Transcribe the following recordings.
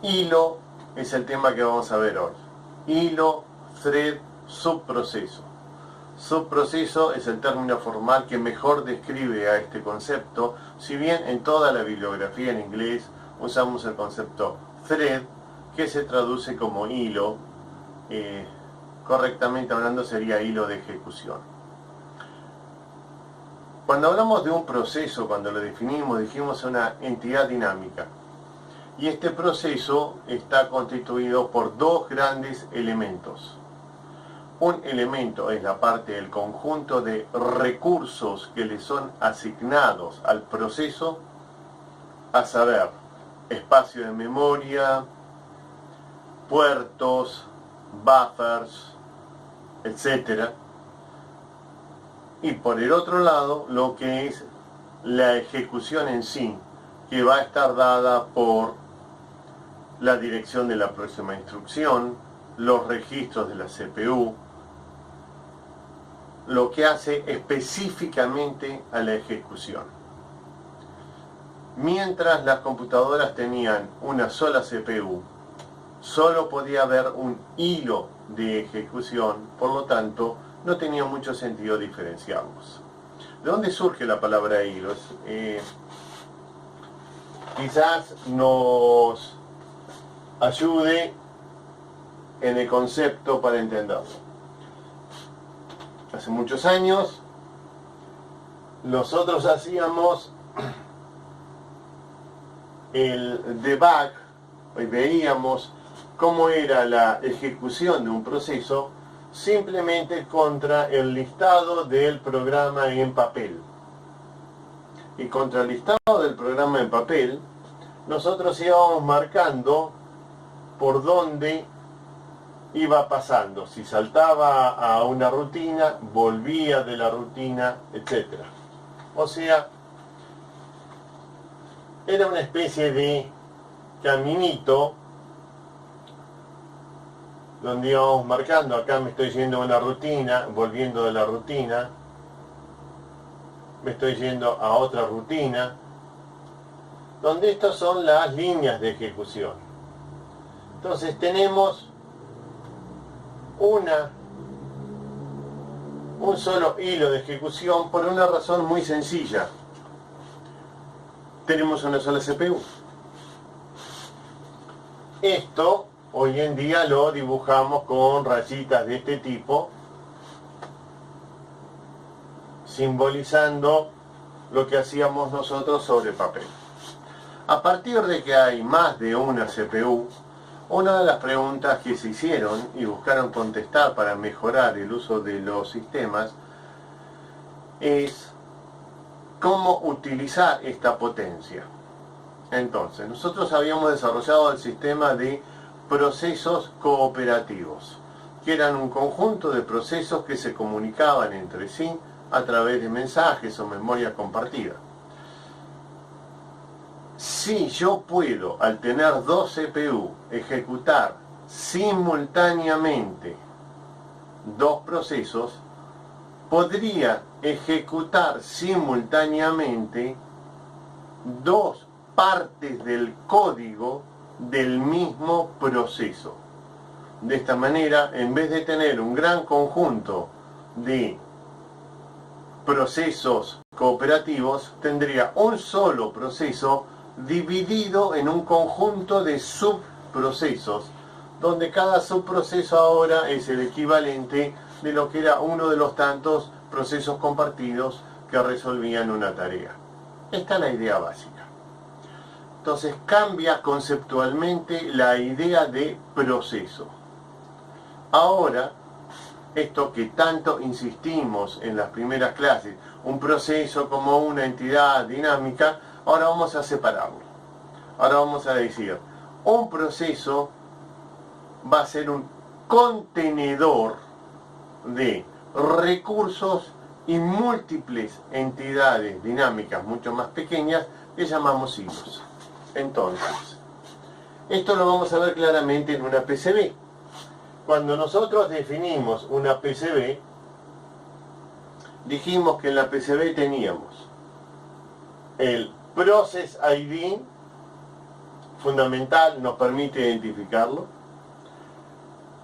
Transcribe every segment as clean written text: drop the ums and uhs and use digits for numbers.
Hilo es el tema que vamos a ver hoy. Hilo, thread, subproceso. Subproceso es el término formal que mejor describe a este concepto, si bien en toda la bibliografía en inglés usamos el concepto thread, que se traduce como hilo, correctamente hablando sería hilo de ejecución. Cuando hablamos de un proceso, cuando lo definimos, dijimos una entidad dinámica. Y este proceso está constituido por dos grandes elementos. Un elemento es la parte del conjunto de recursos que le son asignados al proceso, a saber, espacio de memoria, puertos, buffers, etc. Y por el otro lado, lo que es la ejecución en sí, que va a estar dada por la dirección de la próxima instrucción, los registros de la CPU, lo que hace específicamente a la ejecución. Mientras las computadoras tenían una sola CPU, solo podía haber un hilo de ejecución, por lo tanto, no tenía mucho sentido diferenciarlos. ¿De dónde surge la palabra hilos? Quizás nos ayude en el concepto para entenderlo. Hace muchos años nosotros hacíamos el debug y veíamos cómo era la ejecución de un proceso simplemente contra el listado del programa en papel. Y contra el listado del programa en papel, nosotros íbamos marcando por dónde iba pasando, si saltaba a una rutina, volvía de la rutina, etc. O sea, era una especie de caminito donde íbamos marcando, acá me estoy yendo a una rutina, volviendo de la rutina, me estoy yendo a otra rutina, donde estas son las líneas de ejecución. Entonces tenemos un solo hilo de ejecución por una razón muy sencilla. Tenemos una sola CPU. Esto hoy en día lo dibujamos con rayitas de este tipo, simbolizando lo que hacíamos nosotros sobre papel. A partir de que hay más de una CPU, una de las preguntas que se hicieron y buscaron contestar para mejorar el uso de los sistemas es cómo utilizar esta potencia. Entonces, nosotros habíamos desarrollado el sistema de procesos cooperativos, que eran un conjunto de procesos que se comunicaban entre sí a través de mensajes o memoria compartida. Si yo puedo, al tener dos CPU, ejecutar simultáneamente dos procesos, podría ejecutar simultáneamente dos partes del código del mismo proceso. De esta manera, en vez de tener un gran conjunto de procesos cooperativos, tendría un solo proceso dividido en un conjunto de subprocesos, donde cada subproceso ahora es el equivalente de lo que era uno de los tantos procesos compartidos que resolvían una tarea. Esta es la idea básica. Entonces cambia conceptualmente la idea de proceso. Ahora, esto que tanto insistimos en las primeras clases, un proceso como una entidad dinámica, ahora vamos a separarlo. Ahora vamos a decir, un proceso va a ser un contenedor de recursos y múltiples entidades dinámicas mucho más pequeñas que llamamos hilos. Entonces, esto lo vamos a ver claramente en una PCB. Cuando nosotros definimos una PCB, dijimos que en la PCB teníamos el Process ID, fundamental, nos permite identificarlo.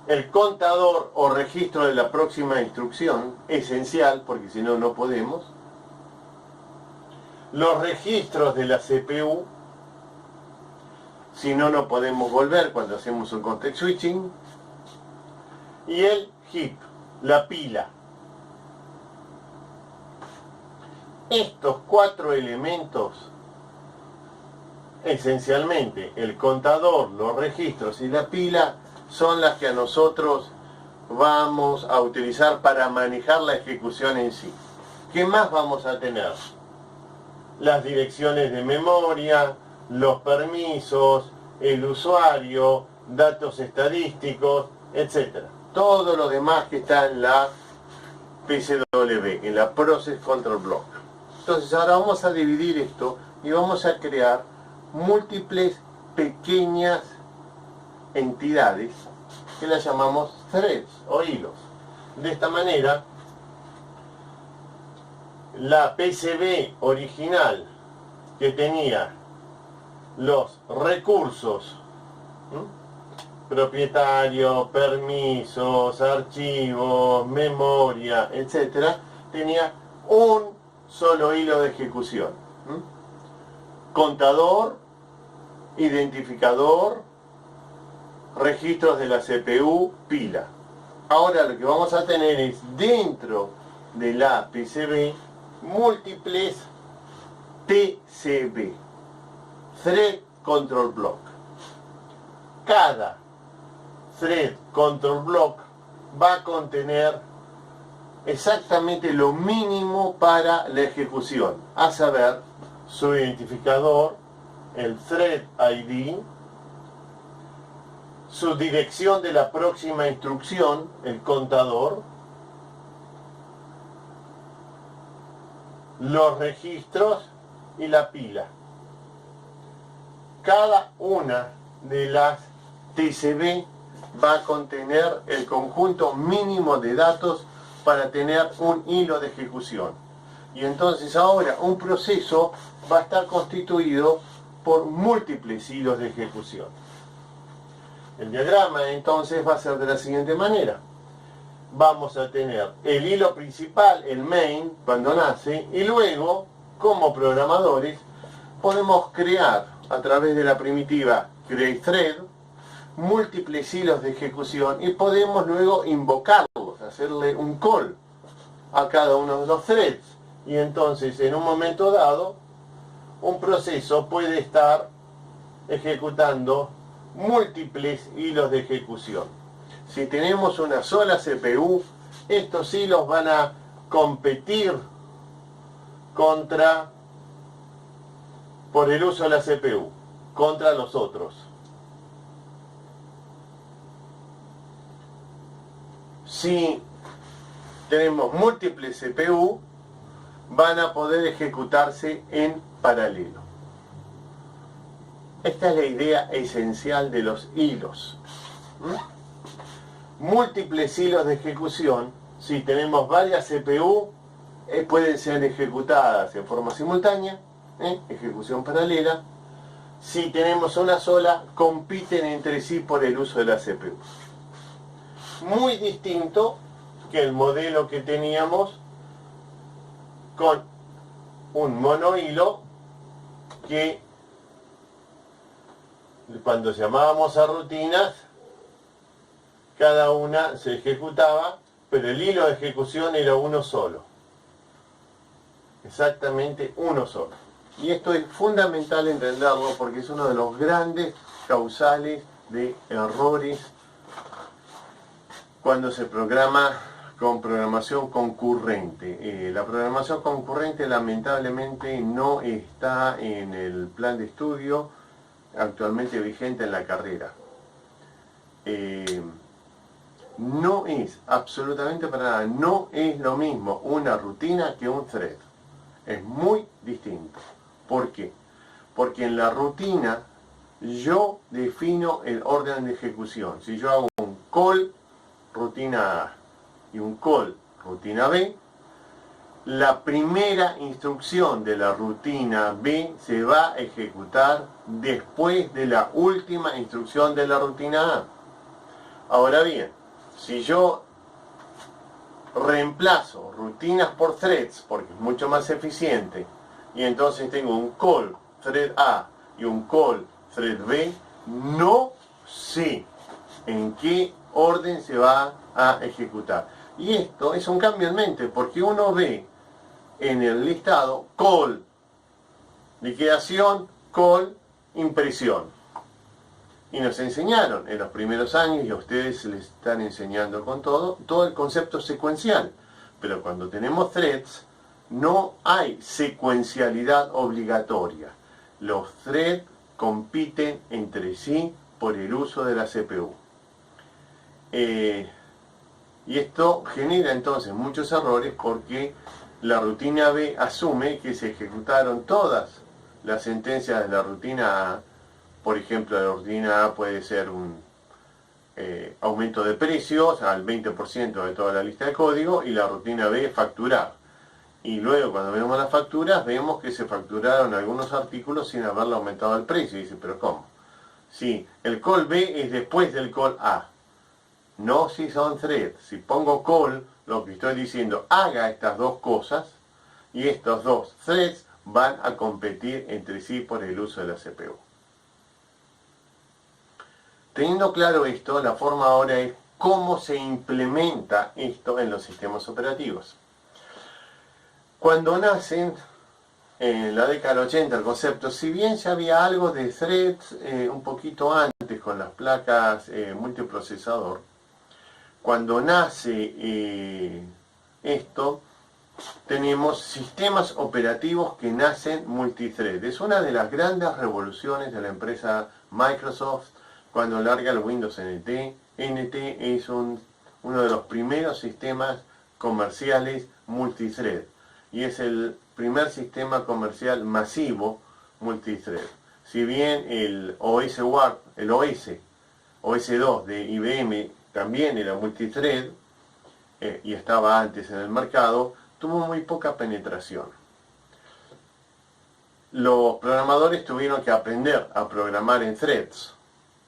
El contador o registro de la próxima instrucción, esencial, porque si no, no podemos. Los registros de la CPU, si no, no podemos volver cuando hacemos un context switching. Y el heap, la pila. Estos 4 elementos, esencialmente el contador, los registros y la pila, son las que a nosotros vamos a utilizar para manejar la ejecución en sí. ¿Qué más vamos a tener? Las direcciones de memoria, los permisos, el usuario, datos estadísticos, etc. Todo lo demás que está en la PCW, en la Process Control Block. Entonces ahora vamos a dividir esto y vamos a crear múltiples pequeñas entidades que las llamamos threads o hilos. De esta manera, la PCB original que tenía los recursos, propietario, permisos, archivos, memoria, etc., tenía un solo hilo de ejecución. Contador, identificador, registros de la CPU, pila. Ahora lo que vamos a tener es dentro de la PCB múltiples TCB, Thread Control Block. Cada Thread Control Block va a contener exactamente lo mínimo para la ejecución, a saber, su identificador, el Thread ID, su dirección de la próxima instrucción, el contador, los registros y la pila. Cada una de las TCB va a contener el conjunto mínimo de datos para tener un hilo de ejecución. Y entonces ahora un proceso va a estar constituido por múltiples hilos de ejecución. El diagrama entonces va a ser de la siguiente manera. Vamos a tener el hilo principal, el main, cuando nace, y luego, como programadores, podemos crear a través de la primitiva createThread múltiples hilos de ejecución y podemos luego invocarlos, hacerle un call a cada uno de los threads. Y entonces, en un momento dado, un proceso puede estar ejecutando múltiples hilos de ejecución. Si tenemos una sola CPU, estos hilos van a competir por el uso de la CPU, contra los otros. Si tenemos múltiples CPU, van a poder ejecutarse en paralelo. Esta es la idea esencial de los hilos. Múltiples hilos de ejecución, si tenemos varias CPU, pueden ser ejecutadas en forma simultánea, ejecución paralela. Si tenemos una sola, compiten entre sí por el uso de la CPU. Muy distinto que el modelo que teníamos con un monohilo que cuando llamábamos a rutinas, cada una se ejecutaba, pero el hilo de ejecución era uno solo. Exactamente uno solo. Y esto es fundamental entenderlo porque es uno de los grandes causales de errores cuando se programa con programación concurrente. La programación concurrente lamentablemente no está en el plan de estudio actualmente vigente en la carrera. No es absolutamente para nada, no es lo mismo una rutina que un thread. Es muy distinto. ¿Por qué? Porque en la rutina yo defino el orden de ejecución. Si yo hago un call rutina A y un call rutina B, la primera instrucción de la rutina B se va a ejecutar después de la última instrucción de la rutina A. Ahora bien, si yo reemplazo rutinas por threads, porque es mucho más eficiente, y entonces tengo un call thread A y un call thread B, no sé en qué orden se va a ejecutar. Y esto es un cambio en mente, porque uno ve en el listado call liquidación, call impresión. Y nos enseñaron en los primeros años, y a ustedes les están enseñando con todo el concepto secuencial. Pero cuando tenemos threads, no hay secuencialidad obligatoria. Los threads compiten entre sí por el uso de la CPU. Y esto genera entonces muchos errores porque la rutina B asume que se ejecutaron todas las sentencias de la rutina A. Por ejemplo, la rutina A puede ser un aumento de precios al 20% de toda la lista de código, y la rutina B facturar. Y luego cuando vemos las facturas vemos que se facturaron algunos artículos sin haberle aumentado el precio. Y dice, ¿pero cómo? Si el call B es después del call A. No si son threads. Si pongo call, lo que estoy diciendo, haga estas dos cosas, y estos dos threads van a competir entre sí por el uso de la CPU. Teniendo claro esto, la forma ahora es cómo se implementa esto en los sistemas operativos. Cuando nacen, en la década del 80, el concepto, si bien ya había algo de threads un poquito antes con las placas multiprocesador, cuando nace esto, tenemos sistemas operativos que nacen multithread. Es una de las grandes revoluciones de la empresa Microsoft cuando larga el Windows NT. NT es uno de los primeros sistemas comerciales multithread y es el primer sistema comercial masivo multithread. Si bien el OS 2 de IBM también era multithread y estaba antes en el mercado, tuvo muy poca penetración. Los programadores tuvieron que aprender a programar en threads,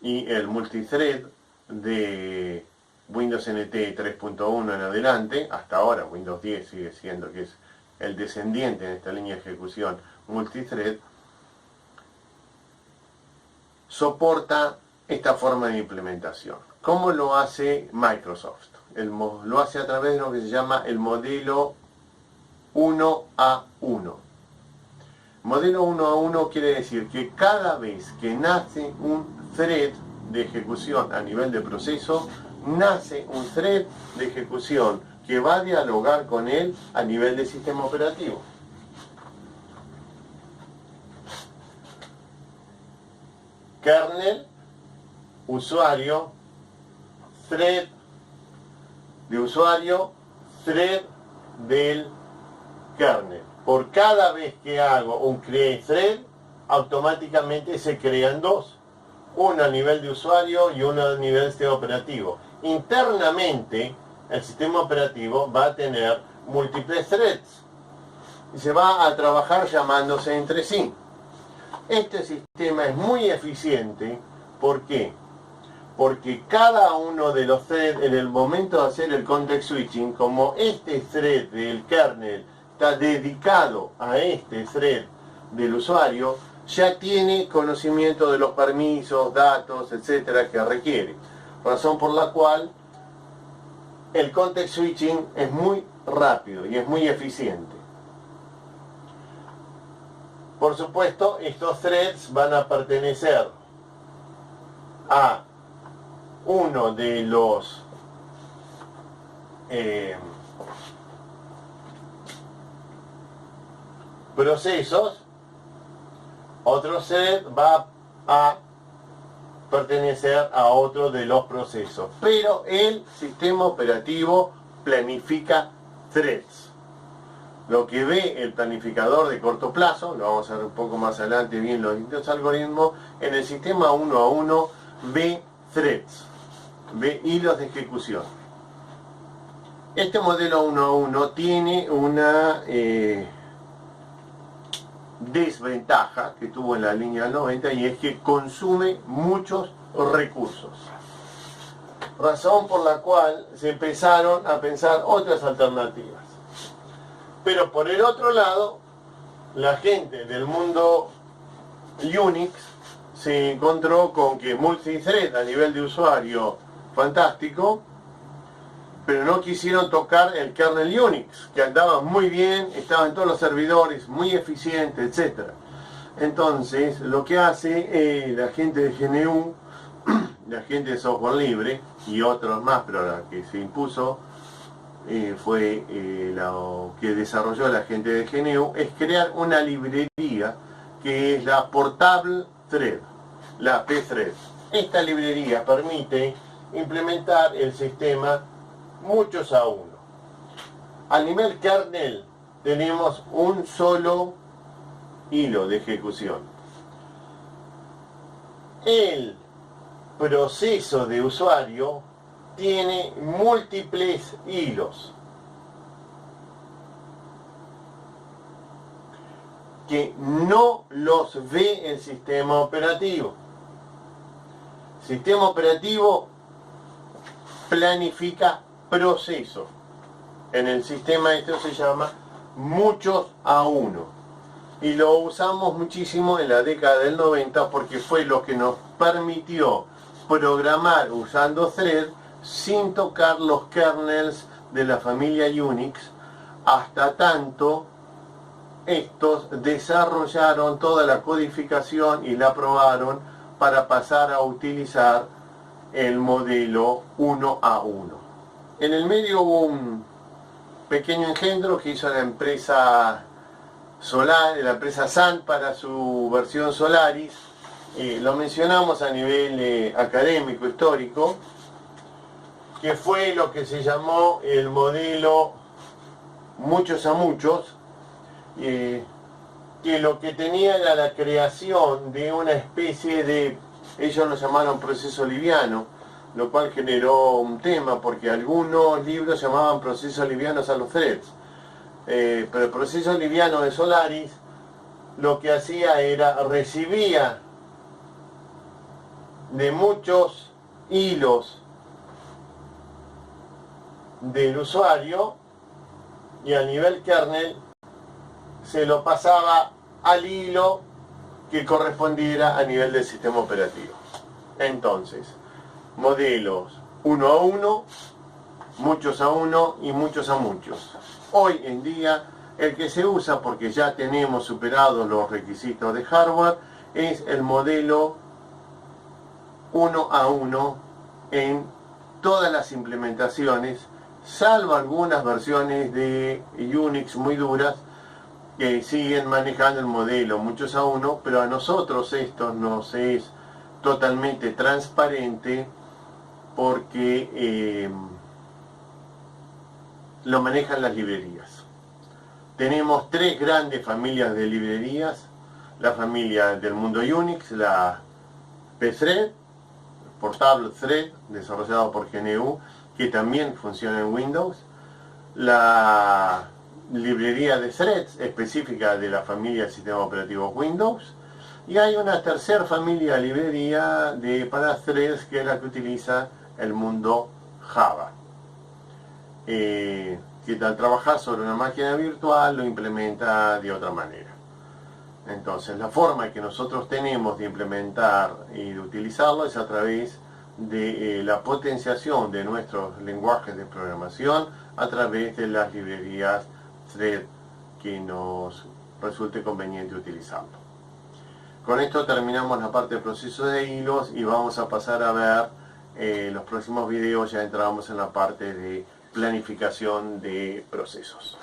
y el multithread de Windows NT 3.1 en adelante, hasta ahora Windows 10 sigue siendo que es el descendiente en esta línea de ejecución multithread, soporta esta forma de implementación. ¿Cómo lo hace Microsoft? Lo hace a través de lo que se llama el modelo 1 a 1. Modelo 1 a 1 quiere decir que cada vez que nace un thread de ejecución a nivel de proceso, nace un thread de ejecución que va a dialogar con él a nivel de sistema operativo. Kernel, usuario, thread de usuario, thread del kernel. Por cada vez que hago un create thread, automáticamente se crean dos. Uno a nivel de usuario y uno a nivel de sistema operativo. Internamente, el sistema operativo va a tener múltiples threads y se va a trabajar llamándose entre sí. Este sistema es muy eficiente. ¿Por qué? Porque cada uno de los threads, en el momento de hacer el context switching, como este thread del kernel está dedicado a este thread del usuario, ya tiene conocimiento de los permisos, datos, etcétera, que requiere. Razón por la cual el context switching es muy rápido y es muy eficiente. Por supuesto, estos threads van a pertenecer a uno de los procesos. Otro thread va a pertenecer a otro de los procesos, pero el sistema operativo planifica threads. Lo que ve el planificador de corto plazo, lo vamos a ver un poco más adelante bien los distintos algoritmos, en el sistema 1 a 1 ve threads, ve hilos de ejecución. Este modelo 1 a 1 tiene una desventaja que tuvo en la línea del 90, y es que consume muchos recursos. Razón por la cual se empezaron a pensar otras alternativas. Pero por el otro lado, la gente del mundo Unix se encontró con que multithread a nivel de usuario fantástico, pero no quisieron tocar el kernel Unix, que andaba muy bien, estaba en todos los servidores, muy eficiente, etc. Entonces, lo que hace la gente de GNU, la gente de software libre y otros más, pero la que se impuso fue lo que desarrolló la gente de GNU, es crear una librería que es la Portable Thread, la pthread. Esta librería permite implementar el sistema muchos a uno. A nivel kernel tenemos un solo hilo de ejecución. El proceso de usuario tiene múltiples hilos que no los ve el sistema operativo. El sistema operativo planifica procesos. En el sistema esto se llama muchos a uno. Y lo usamos muchísimo en la década del 90 porque fue lo que nos permitió programar usando thread sin tocar los kernels de la familia Unix, hasta tanto estos desarrollaron toda la codificación y la probaron para pasar a utilizar el modelo 1 a 1. En el medio hubo un pequeño engendro que hizo la empresa la empresa Sun para su versión Solaris. Lo mencionamos a nivel académico, histórico, que fue lo que se llamó el modelo muchos a muchos, que lo que tenía era la creación de una especie de, ellos lo llamaron proceso liviano, lo cual generó un tema porque algunos libros llamaban procesos livianos a los threads, pero el proceso liviano de Solaris lo que hacía era recibía de muchos hilos del usuario y a nivel kernel se lo pasaba al hilo que correspondiera a nivel del sistema operativo. Entonces, modelos 1 a 1, muchos a 1 y muchos a muchos. Hoy en día el que se usa, porque ya tenemos superados los requisitos de hardware, es el modelo 1 a 1 en todas las implementaciones, salvo algunas versiones de Unix muy duras que siguen manejando el modelo muchos a 1, pero a nosotros esto nos es totalmente transparente porque lo manejan las librerías. Tenemos tres grandes familias de librerías: la familia del mundo Unix, la pthread, Portable Thread, desarrollado por GNU, que también funciona en Windows, la librería de threads específica de la familia de sistemas operativos Windows, y hay una tercera familia de librería para threads que es la que utiliza el mundo Java, que al trabajar sobre una máquina virtual lo implementa de otra manera. Entonces, la forma que nosotros tenemos de implementar y de utilizarlo es a través de la potenciación de nuestros lenguajes de programación a través de las librerías thread que nos resulte conveniente utilizarlo. Con esto terminamos la parte de proceso de hilos y vamos a pasar a ver los próximos videos. Ya entramos en la parte de planificación de procesos.